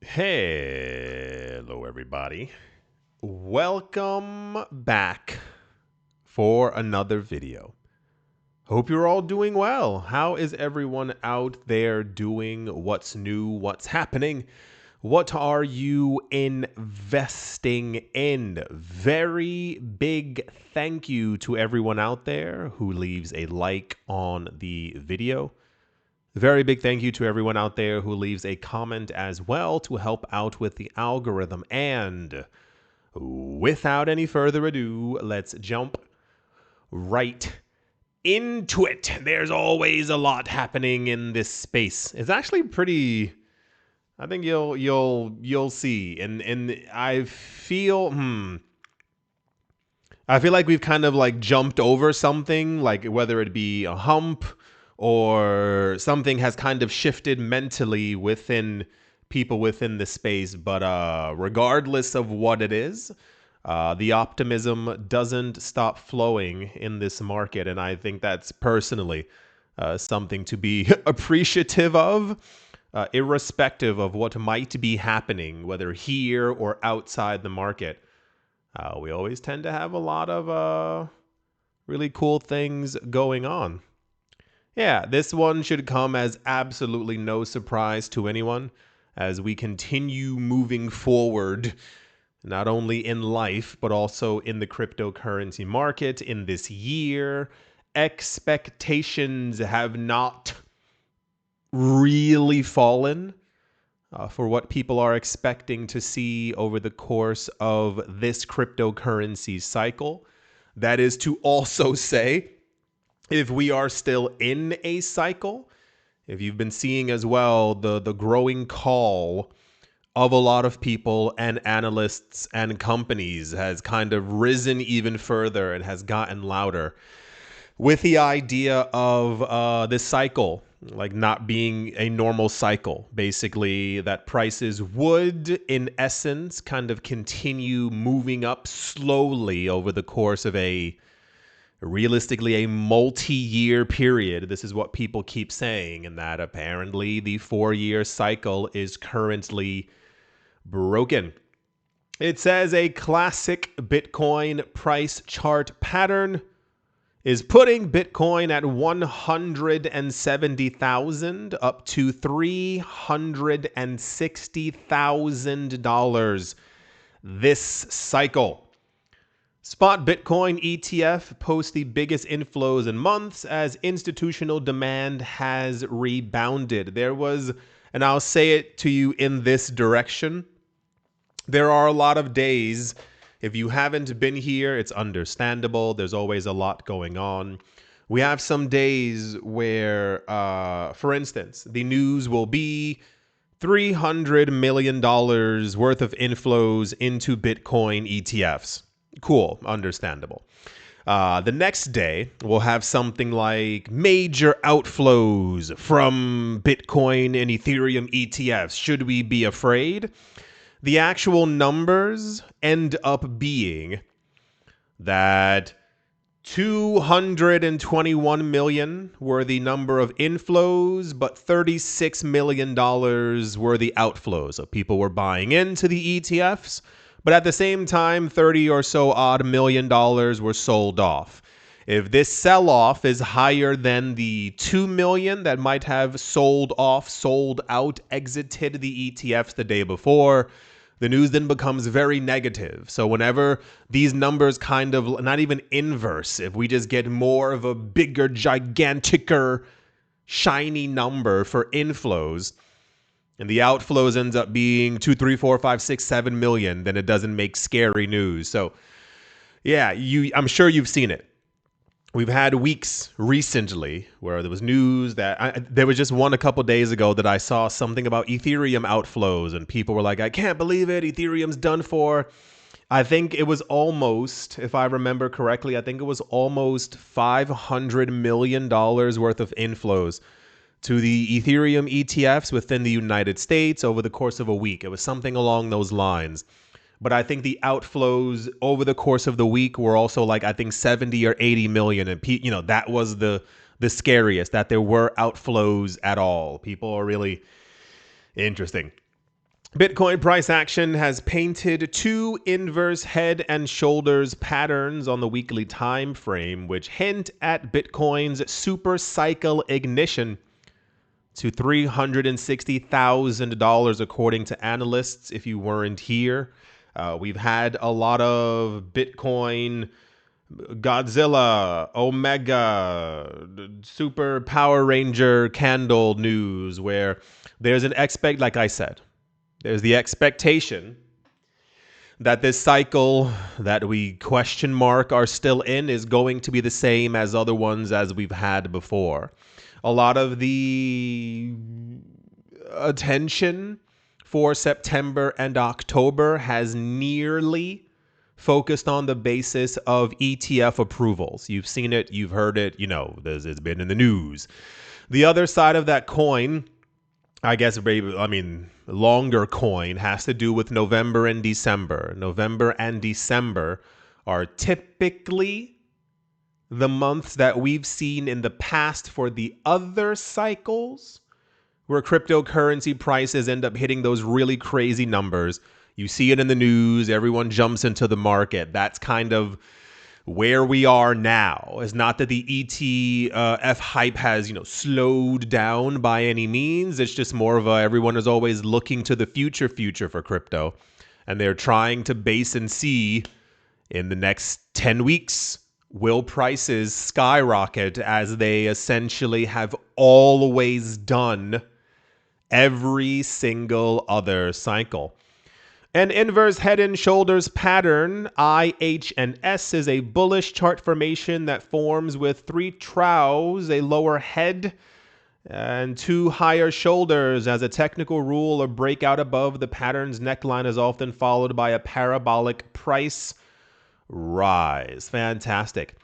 Hello, everybody. Welcome back for another video. Hope you're all doing well. How is everyone out there doing? What's new? What's happening? What are you investing in? Very big thank you to everyone out there who leaves a like on the video. Very big thank you to everyone out there who leaves a comment as well to help out with the algorithm. And without any further ado, let's jump right into it. There's always a lot happening in this space. It's actually pretty. I think you'll see, and I feel like we've kind of like jumped over something, like whether it be a hump or something has kind of shifted mentally within people within the space. But regardless of what it is, the optimism doesn't stop flowing in this market. And I think that's personally something to be appreciative of, irrespective of what might be happening, whether here or outside the market. We always tend to have a lot of really cool things going on. Yeah, this one should come as absolutely no surprise to anyone as we continue moving forward, not only in life, but also in the cryptocurrency market in this year. Expectations have not really fallen for what people are expecting to see over the course of this cryptocurrency cycle. That is to also say, if we are still in a cycle, if you've been seeing as well the growing call of a lot of people and analysts and companies has kind of risen even further and has gotten louder with the idea of this cycle like not being a normal cycle. Basically, that prices would, in essence, kind of continue moving up slowly over the course of realistically a multi-year period. This is what people keep saying, and that apparently the 4-year cycle is currently broken. It says a classic Bitcoin price chart pattern is putting Bitcoin at 170,000 up to $360,000 this cycle. Spot Bitcoin ETF posts the biggest inflows in months as institutional demand has rebounded. There was, and I'll say it to you in this direction, there are a lot of days. If you haven't been here, it's understandable. There's always a lot going on. We have some days where, for instance, the news will be $300 million worth of inflows into Bitcoin ETFs. Cool, understandable. The next day, we'll have something like major outflows from Bitcoin and Ethereum ETFs. Should we be afraid? The actual numbers end up being that 221 million were the number of inflows, but $36 million were the outflows. So people were buying into the ETFs, but at the same time, 30 or so odd million dollars were sold off. If this sell-off is higher than the 2 million that might have sold off, sold out, exited the ETFs the day before, the news then becomes very negative. So whenever these numbers kind of, not even inverse, if we just get more of a bigger, giganticer, shiny number for inflows, and the outflows ends up being 2, 3, 4, 5, 6, 7 million, then it doesn't make scary news. So yeah, I'm sure you've seen it. We've had weeks recently where there was news that there was just one a couple days ago that I saw something about Ethereum outflows, and people were like, I can't believe it. Ethereum's done for. I think it was almost, if I remember correctly, I think it was almost $500 million worth of inflows to the Ethereum ETFs within the United States over the course of a week. It was something along those lines. But I think the outflows over the course of the week were also like, I think 70 or 80 million. And, that was the scariest, that there were outflows at all. People are really interesting. Bitcoin price action has painted two inverse head and shoulders patterns on the weekly time frame, which hint at Bitcoin's super cycle ignition to $360,000, according to analysts. If you weren't here, we've had a lot of Bitcoin Godzilla, Omega, Super Power Ranger candle news, where there's like I said, there's the expectation that this cycle that we question mark are still in is going to be the same as other ones as we've had before. A lot of the attention for September and October has nearly focused on the basis of ETF approvals. You've seen it, you've heard it, it's been in the news. The other side of that coin, I guess, longer coin, has to do with November and December. November and December are typically the months that we've seen in the past for the other cycles where cryptocurrency prices end up hitting those really crazy numbers. You see it in the news, everyone jumps into the market. That's kind of where we are now. It's not that the ETF hype has, slowed down by any means. It's just more of everyone is always looking to the future for crypto. And they're trying to base and see in the next 10 weeks, will prices skyrocket as they essentially have always done every single other cycle. An inverse head and shoulders pattern, IHNS, is a bullish chart formation that forms with three troughs, a lower head, and two higher shoulders. As a technical rule, a breakout above the pattern's neckline is often followed by a parabolic price rise. Fantastic.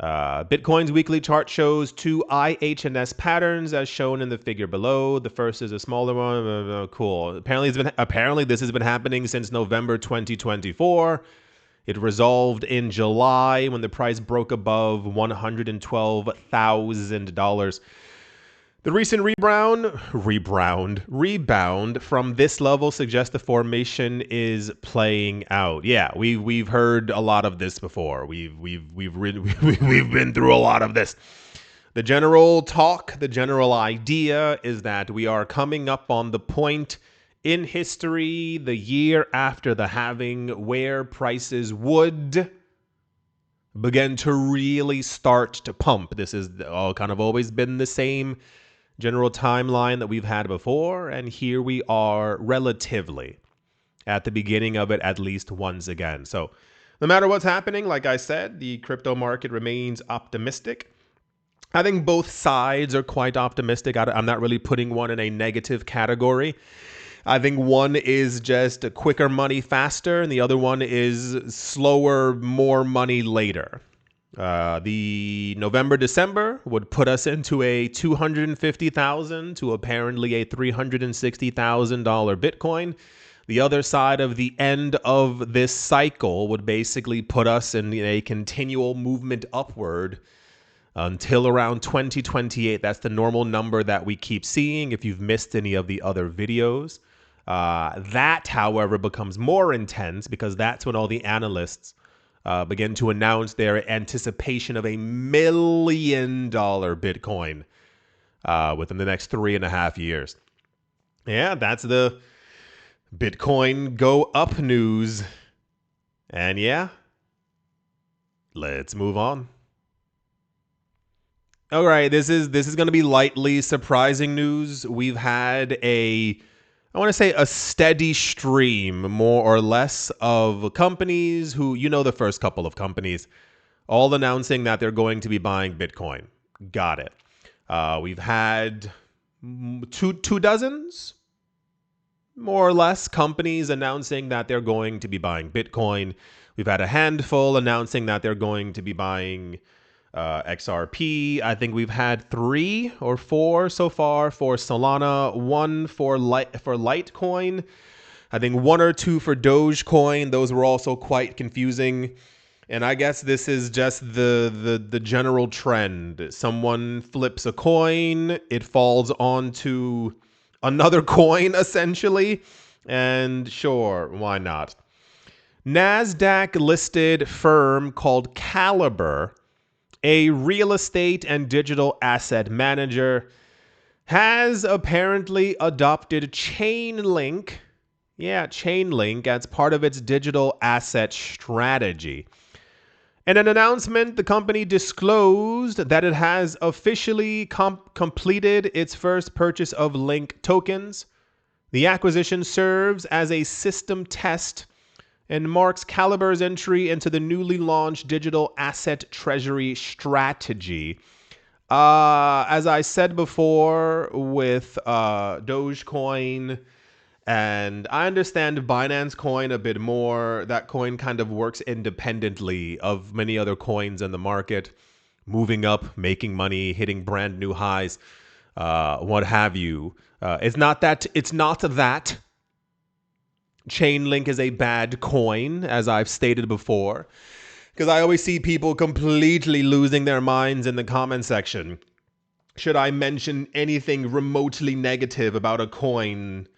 Bitcoin's weekly chart shows two IHNS patterns as shown in the figure below. The first is a smaller one. Cool. Apparently this has been happening since November 2024. It resolved in July when the price broke above $112,000. The recent rebound from this level suggests the formation is playing out. Yeah, we've heard a lot of this before. We've been through a lot of this. The general talk, the general idea is that we are coming up on the point in history, the year after the halving, where prices would begin to really start to pump. This is all kind of always been the same general timeline that we've had before, and here we are relatively at the beginning of it, at least once again. So no matter what's happening, like I said, the crypto market remains optimistic. I think both sides are quite optimistic. I'm not really putting one in a negative category. I think one is just quicker money faster, and the other one is slower, more money later. The November-December would put us into a $250,000 to apparently a $360,000 Bitcoin. The other side of the end of this cycle would basically put us in a continual movement upward until around 2028. That's the normal number that we keep seeing if you've missed any of the other videos. That, however, becomes more intense because that's when all the analysts begin to announce their anticipation of $1 million Bitcoin within the next 3.5 years. Yeah, that's the Bitcoin go up news. And yeah, let's move on. All right, this is going to be lightly surprising news. We've had a steady stream, more or less, of companies who, the first couple of companies, all announcing that they're going to be buying Bitcoin. Got it. We've had two dozens, more or less, companies announcing that they're going to be buying Bitcoin. We've had a handful announcing that they're going to be buying XRP. I think we've had 3 or 4 so far for Solana, 1 for Litecoin. I think 1 or 2 for Dogecoin. Those were also quite confusing. And I guess this is just the general trend. Someone flips a coin, it falls onto another coin essentially, And sure, why not? NASDAQ listed firm called Caliber, a real estate and digital asset manager, has apparently adopted Chainlink. Yeah, Chainlink as part of its digital asset strategy. In an announcement, the company disclosed that it has officially completed its first purchase of Link tokens. The acquisition serves as a system test and marks Caliber's entry into the newly launched digital asset treasury strategy. As I said before with Dogecoin, and I understand Binance Coin a bit more. That coin kind of works independently of many other coins in the market, moving up, making money, hitting brand new highs, what have you. It's not that Chainlink is a bad coin, as I've stated before, because I always see people completely losing their minds in the comment section. Should I mention anything remotely negative about a coin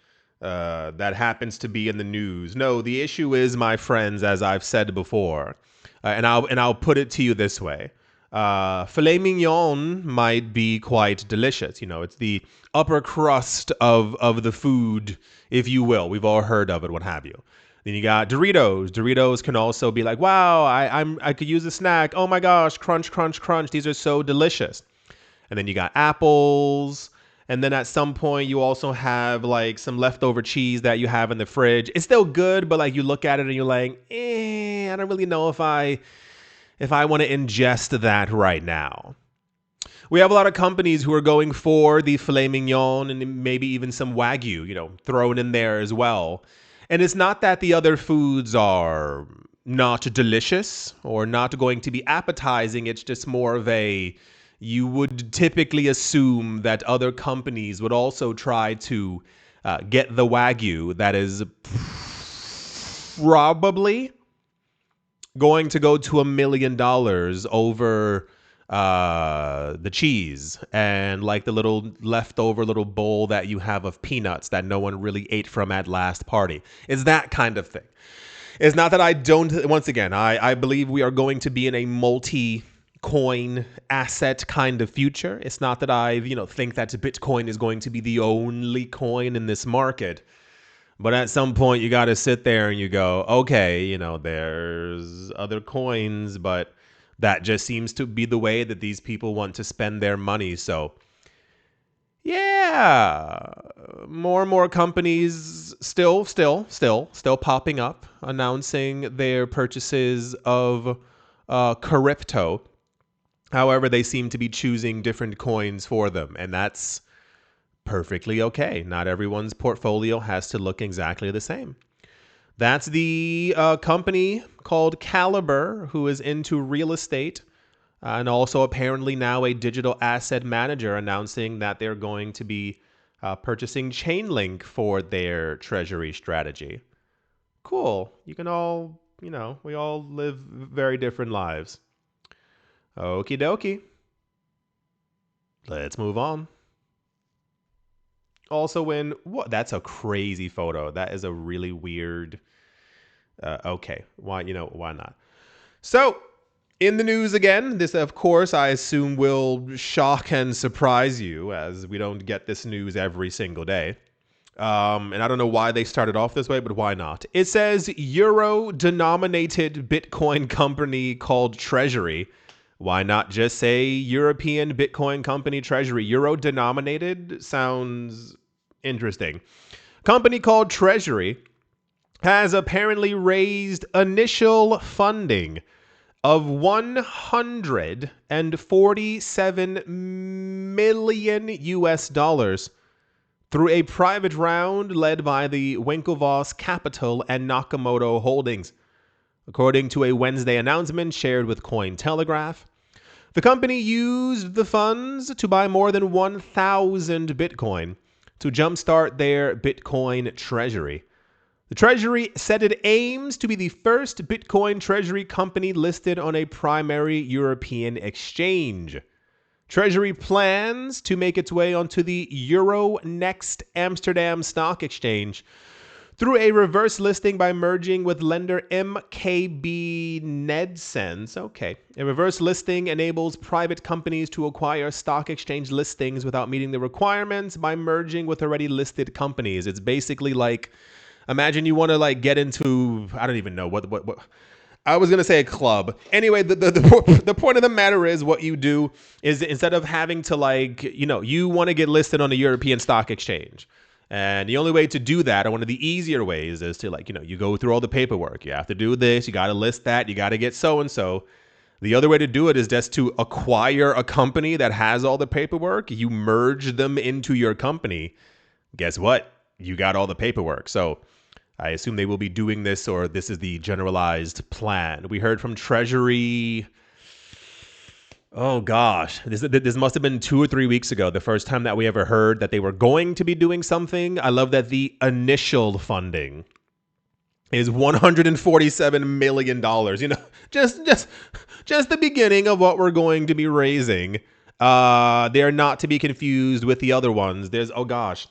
that happens to be in the news? No, the issue is, my friends, as I've said before, and I'll put it to you this way. Filet mignon might be quite delicious. You know, it's the upper crust of the food, if you will. We've all heard of it, what have you. Then you got Doritos. Doritos can also be like, wow, I could use a snack. Oh my gosh, crunch, crunch, crunch. These are so delicious. And then you got apples. And then at some point you also have like some leftover cheese that you have in the fridge. It's still good, but like you look at it and you're like, I don't really know if I want to ingest that right now. We have a lot of companies who are going for the filet mignon and maybe even some Wagyu, thrown in there as well. And it's not that the other foods are not delicious or not going to be appetizing. It's just more of you would typically assume that other companies would also try to get the Wagyu that is probably going to go to $1 million over the cheese and like the little leftover little bowl that you have of peanuts that no one really ate from at last party. It's that kind of thing. It's not that I don't, once again, I believe we are going to be in a multi-coin asset kind of future. It's not that I think that Bitcoin is going to be the only coin in this market. But at some point, you got to sit there and you go, okay, there's other coins, but that just seems to be the way that these people want to spend their money. So, yeah, more and more companies still popping up, announcing their purchases of crypto. However, they seem to be choosing different coins for them, and that's perfectly okay. Not everyone's portfolio has to look exactly the same. That's the company called Caliber, who is into real estate and also apparently now a digital asset manager, announcing that they're going to be purchasing Chainlink for their treasury strategy. Cool. You can all, we all live very different lives. Okie dokie. Let's move on. Also, that's a crazy photo. That is a really weird. Okay, why not? So, in the news again, this of course I assume will shock and surprise you, as we don't get this news every single day. And I don't know why they started off this way, but why not? It says euro-denominated Bitcoin company called Treasury. Why not just say European Bitcoin company Treasury? Euro-denominated sounds interesting. Company called Treasury has apparently raised initial funding of 147 million US dollars through a private round led by the Winklevoss Capital and Nakamoto Holdings. According to a Wednesday announcement shared with Cointelegraph, the company used the funds to buy more than 1,000 Bitcoin to jumpstart their Bitcoin treasury. The treasury said it aims to be the first Bitcoin treasury company listed on a primary European exchange. Treasury plans to make its way onto the Euronext Amsterdam Stock Exchange through a reverse listing by merging with lender MKB NedSense. Okay. A reverse listing enables private companies to acquire stock exchange listings without meeting the requirements by merging with already listed companies. It's basically like, imagine you want to like get into, I don't even know what I was going to say a club. Anyway, the point of the matter is what you do is instead of having to like, you want to get listed on a European stock exchange. And the only way to do that, or one of the easier ways, is to like, you go through all the paperwork. You have to do this. You got to list that. You got to get so-and-so. The other way to do it is just to acquire a company that has all the paperwork. You merge them into your company. Guess what? You got all the paperwork. So I assume they will be doing this, or this is the generalized plan. We heard from Treasury. Oh gosh, this must have been 2 or 3 weeks ago, the first time that we ever heard that they were going to be doing something. I love that the initial funding is $147 million. Just the beginning of what we're going to be raising. They're not to be confused with the other ones. There's, oh gosh,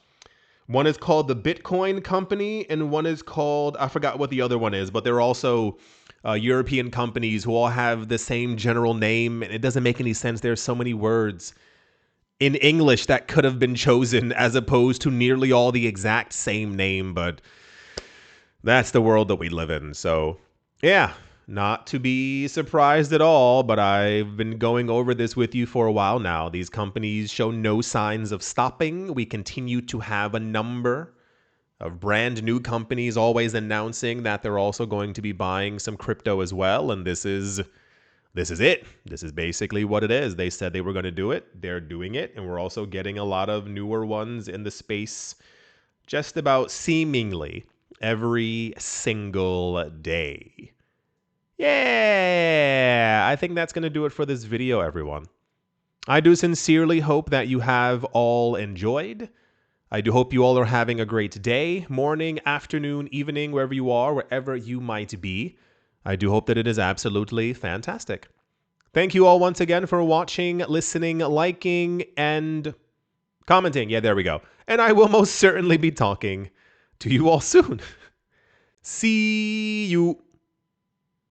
one is called the Bitcoin Company, and one is called, I forgot what the other one is, but they're also European companies who all have the same general name, and it doesn't make any sense. There's so many words in English that could have been chosen as opposed to nearly all the exact same name, but that's the world that we live in. So yeah, not to be surprised at all, but I've been going over this with you for a while now. These companies show no signs of stopping. We continue to have a number of brand new companies always announcing that they're also going to be buying some crypto as well. And this is it. This is basically what it is. They said they were going to do it. They're doing it. And we're also getting a lot of newer ones in the space just about seemingly every single day. Yeah, I think that's going to do it for this video, everyone. I do sincerely hope that you have all enjoyed. I do hope you all are having a great day, morning, afternoon, evening, wherever you are, wherever you might be. I do hope that it is absolutely fantastic. Thank you all once again for watching, listening, liking, and commenting. Yeah, there we go. And I will most certainly be talking to you all soon. See you.